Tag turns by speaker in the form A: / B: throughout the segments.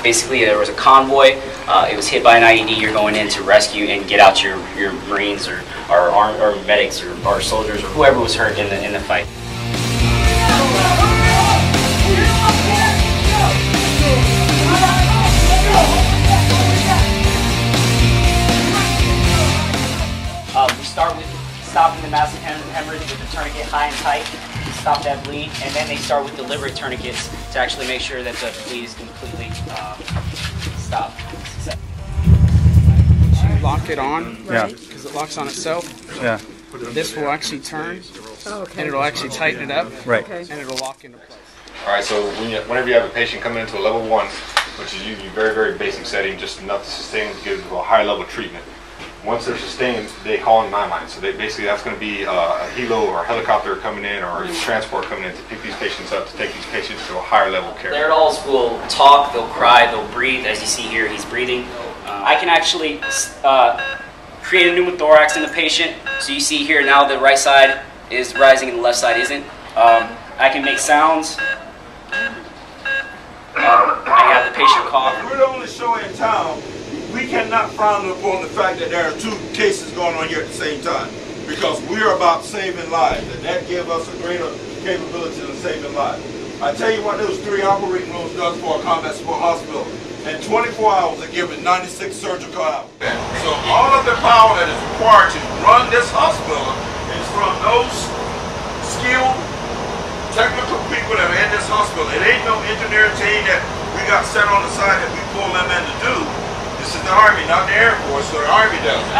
A: Basically, there was a convoy. It was hit by an IED. You're going in to rescue and get out your Marines or medics or soldiers or whoever was hurt in the fight. We start with stopping the massive hemorrhage with the tourniquet high and tight, stop that bleed, and then they start with deliberate tourniquets to actually make sure that the bleed is completely stopped.
B: So you lock it on,
C: yeah,
B: because it locks on itself.
C: Yeah.
B: This will actually turn, and it'll actually tighten it up,
C: right,
B: and it'll lock into place.
D: All right, so whenever you have a patient coming into a level 1, which is usually a very, very basic setting, just enough to sustain to give them a higher level treatment. Once they're sustained, they call in 9-9. So basically that's going to be a helo or a helicopter coming in or a transport coming in to pick these patients up, to take these patients to a higher level care.
A: Laerdals will talk, they'll cry, they'll breathe. As you see here, he's breathing. I can actually create a pneumothorax in the patient. So you see here now the right side is rising and the left side isn't. I can make sounds. I have the patient cough.
E: We're the only show in town. We cannot frown upon the fact that there are 2 cases going on here at the same time, because we are about saving lives, and that gives us a greater capability of saving lives. I tell you what those 3 operating rooms does for a combat support hospital. In 24 hours, they're giving 96 surgical hours. So all of the power that is required to run this hospital is from those skilled, technical people that are in this hospital. It ain't no engineering team that we got set on the side that we pull them in to do. This is the Army, not the Air Force, so the Army does it. The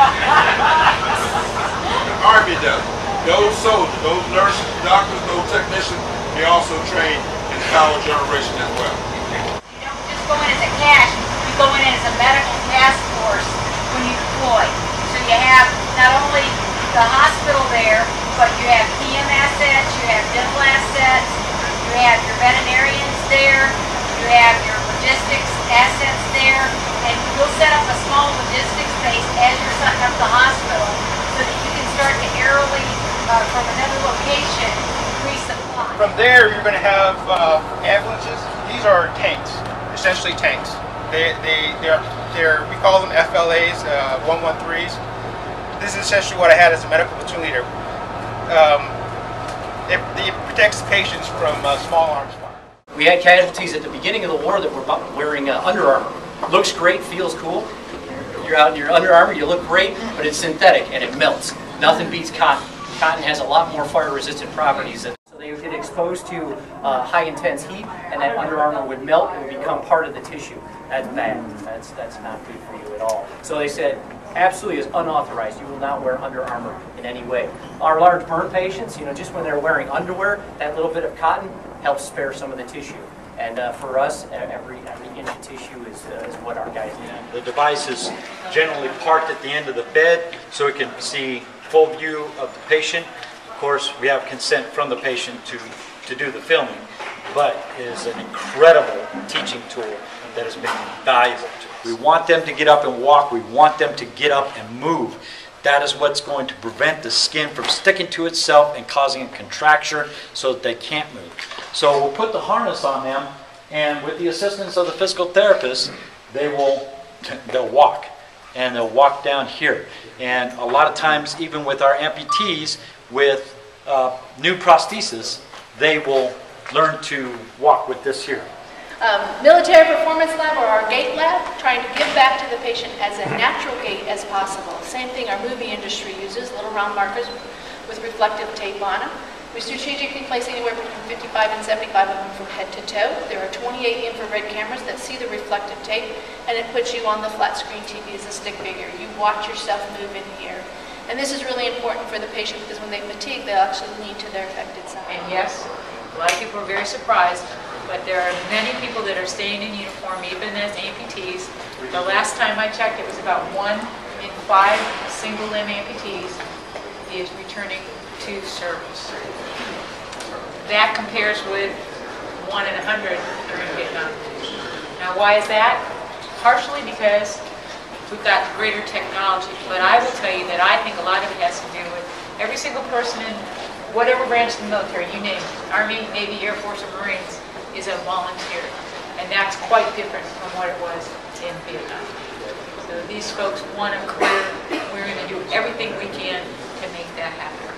E: Army does it. Those soldiers, those nurses, doctors, those technicians, they also train in power generation as well.
F: You don't just go in as a cash, you go in as a medical task force when you deploy. So you have not only the hospital there, but you have PM assets, you have dental assets, you have your veterinarians there, you have your logistics assets there, and you'll set up a small logistics base as you're setting up the hospital so that you can start to aerially, from another location, resupply.
G: From there, you're going to have ambulances. These are tanks, essentially tanks. We call them FLAs, 113s. This is essentially what I had as a medical platoon leader. It protects patients from small arms fire.
H: We had casualties at the beginning of the war that were wearing Under Armour. Looks great, feels cool. You're out in your Under Armour, you look great, but it's synthetic and it melts. Nothing beats cotton. Cotton has a lot more fire-resistant properties. So they would get exposed to high intense heat, and that Under Armour would melt and would become part of the tissue. That's bad. That's not good for you at all. So they said, absolutely is unauthorized. You will not wear Under Armour in any way. Our large burn patients, just when they're wearing underwear, that little bit of cotton helps spare some of the tissue. And for us, every inch of tissue is what our guys need.
I: The device is generally parked at the end of the bed so it can see full view of the patient. Of course, we have consent from the patient to do the filming, but it is an incredible teaching tool that has been valuable to us. We want them to get up and walk. We want them to get up and move. That is what's going to prevent the skin from sticking to itself and causing a contracture so that they can't move. So we'll put the harness on them, and with the assistance of the physical therapist, they'll walk, and they'll walk down here. And a lot of times, even with our amputees with new prosthesis, they will learn to walk with this here.
J: Military Performance Lab, or our gait lab, trying to give back to the patient as a natural gait as possible. Same thing our movie industry uses, little round markers with reflective tape on them. We strategically place anywhere between 55 and 75 of them from head to toe. There are 28 infrared cameras that see the reflective tape, and it puts you on the flat screen TV as a stick figure. You watch yourself move in here. And this is really important for the patient because when they fatigue, they'll actually lean to their affected side.
K: And yes, a lot of people are very surprised, but there are many people that are staying in uniform, even as amputees. The last time I checked, it was about 1 in 5 single-limb amputees is returning to service. That compares with 1 in 100 during Vietnam. Now, why is that? Partially because we've got greater technology, but I will tell you that I think a lot of it has to do with every single person in whatever branch of the military, you name it, Army, Navy, Air Force, or Marines, is a volunteer. And that's quite different from what it was in Vietnam. So these folks want a career. We're going to do everything we can to make that happen.